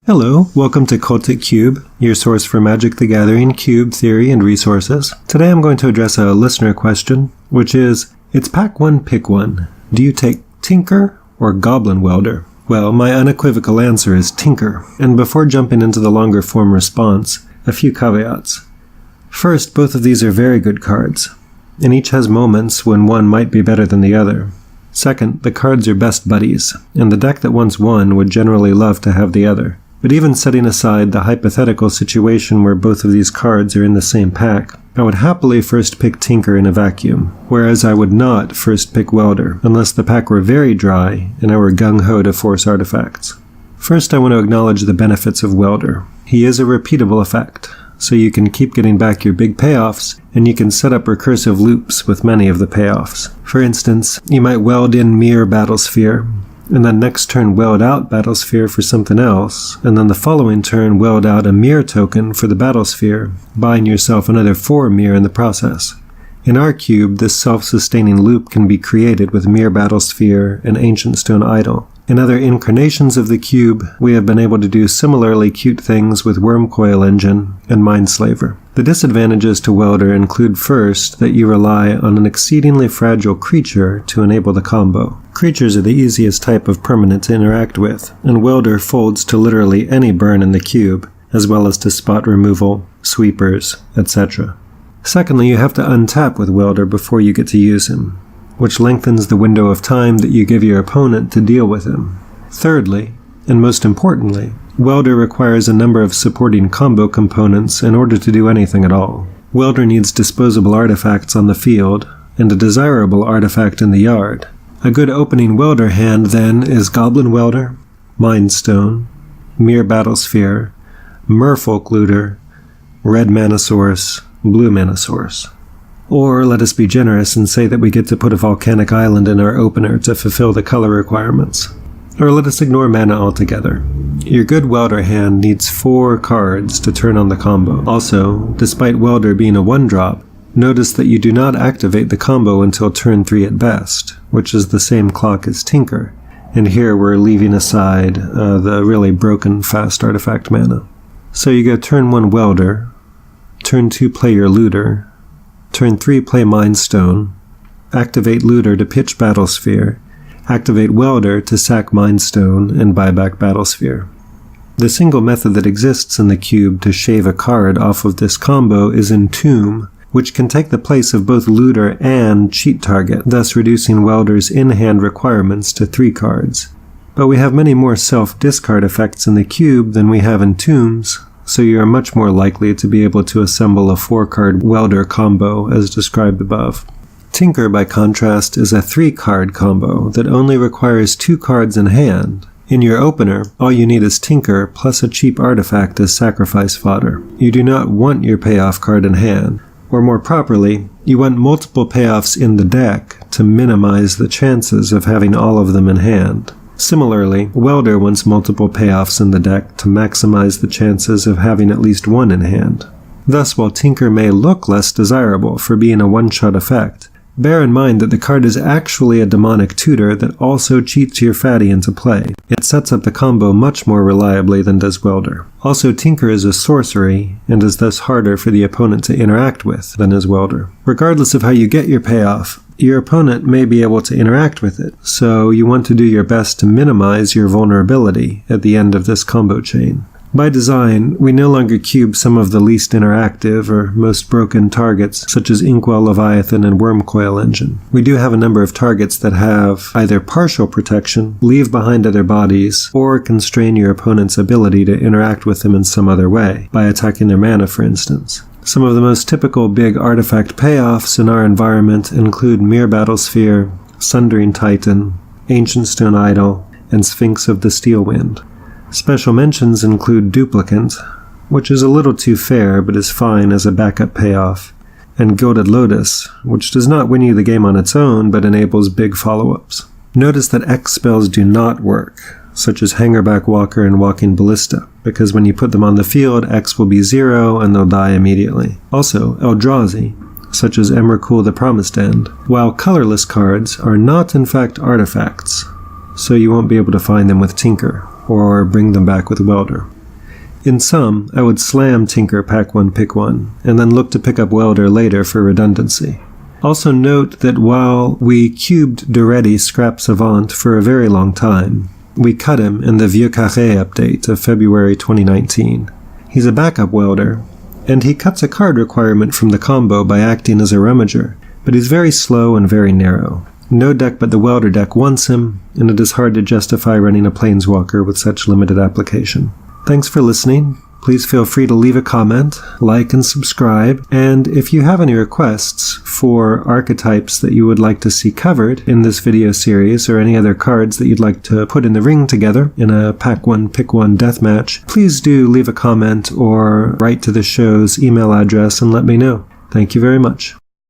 Hello, welcome to Cultic Cube, your source for Magic the Gathering, cube theory, and resources. Today I'm going to address a listener question, which is, it's pack one, pick one. Do you take Tinker or Goblin Welder? Well, my unequivocal answer is Tinker. And before jumping into the longer form response, a few caveats. First, both of these are very good cards, and each has moments when one might be better than the other. Second, the cards are best buddies, and the deck that wants one would generally love to have the other. But even setting aside the hypothetical situation where both of these cards are in the same pack, I would happily first pick Tinker in a vacuum, whereas I would not first pick Welder, unless the pack were very dry and I were gung-ho to force artifacts. First, I want to acknowledge the benefits of Welder. He is a repeatable effect, so you can keep getting back your big payoffs, and you can set up recursive loops with many of the payoffs. For instance, you might weld in Mirror Battlesphere, and then next turn weld out Battlesphere for something else, and then the following turn weld out a Mirror token for the Battlesphere, buying yourself another 4 Mirror in the process. In our cube, this self-sustaining loop can be created with Mirror Battlesphere and Ancient Stone Idol. In other incarnations of the cube, we have been able to do similarly cute things with Wormcoil Engine and Mindslaver. The disadvantages to Welder include first that you rely on an exceedingly fragile creature to enable the combo. Creatures are the easiest type of permanent to interact with, and Welder folds to literally any burn in the cube, as well as to spot removal, sweepers, etc. Secondly, you have to untap with Welder before you get to use him, which lengthens the window of time that you give your opponent to deal with him. Thirdly, and most importantly, Welder requires a number of supporting combo components in order to do anything at all. Welder needs disposable artifacts on the field, and a desirable artifact in the yard. A good opening Welder hand, then, is Goblin Welder, Mind Stone, Mirror Battlesphere, Merfolk Looter, Red Mana Source, Blue Mana Source. Or let us be generous and say that we get to put a Volcanic Island in our opener to fulfill the color requirements. Or let us ignore mana altogether. Your good Welder hand needs 4 cards to turn on the combo. Also, despite Welder being a 1-drop, notice that you do not activate the combo until turn 3 at best, which is the same clock as Tinker. And here we're leaving aside the really broken fast artifact mana. So you go turn 1 Welder, turn 2 play your Looter, turn 3 play Mind Stone, activate Looter to pitch Battlesphere, activate Welder to sack Mind Stone and buy back Battlesphere. The single method that exists in the cube to shave a card off of this combo is Entomb, which can take the place of both Looter and Cheat Target, thus reducing Welder's in-hand requirements to 3 cards. But we have many more self-discard effects in the cube than we have Entombs, so you are much more likely to be able to assemble a 4-card Welder combo as described above. Tinker, by contrast, is a 3-card combo that only requires 2 cards in hand. In your opener, all you need is Tinker plus a cheap artifact as sacrifice fodder. You do not want your payoff card in hand, or more properly, you want multiple payoffs in the deck to minimize the chances of having all of them in hand. Similarly, Welder wants multiple payoffs in the deck to maximize the chances of having at least one in hand. Thus, while Tinker may look less desirable for being a one-shot effect, bear in mind that the card is actually a demonic tutor that also cheats your fatty into play. It sets up the combo much more reliably than does Welder. Also, Tinker is a sorcery, and is thus harder for the opponent to interact with than is Welder. Regardless of how you get your payoff, your opponent may be able to interact with it, so you want to do your best to minimize your vulnerability at the end of this combo chain. By design, we no longer cube some of the least interactive or most broken targets, such as Inkwell Leviathan and Wormcoil Engine. We do have a number of targets that have either partial protection, leave behind other bodies, or constrain your opponent's ability to interact with them in some other way, by attacking their mana, for instance. Some of the most typical big artifact payoffs in our environment include Mirror Battlesphere, Sundering Titan, Ancient Stone Idol, and Sphinx of the Steel Wind. Special mentions include Duplicant, which is a little too fair but is fine as a backup payoff, and Gilded Lotus, which does not win you the game on its own but enables big follow-ups. Notice that X spells do not work, such as Hangerback Walker and Walking Ballista, because when you put them on the field, X will be 0 and they'll die immediately. Also, Eldrazi, such as Emrakul the Promised End, while colorless cards are not in fact artifacts, so you won't be able to find them with Tinker. or bring them back with Welder. In some, I would slam Tinker Pack 1 Pick 1, and then look to pick up Welder later for redundancy. Also note that while we cubed Duretti Scrap Savant for a very long time, we cut him in the Vieux Carré update of February 2019. He's a backup welder, and he cuts a card requirement from the combo by acting as a rummager, but he's very slow and very narrow. No deck but the welder deck wants him, and it is hard to justify running a planeswalker with such limited application. Thanks for listening. Please feel free to leave a comment, like and subscribe, and if you have any requests for archetypes that you would like to see covered in this video series, or any other cards that you'd like to put in the ring together in a Pack 1 Pick 1 deathmatch, please do leave a comment or write to the show's email address and let me know. Thank you very much.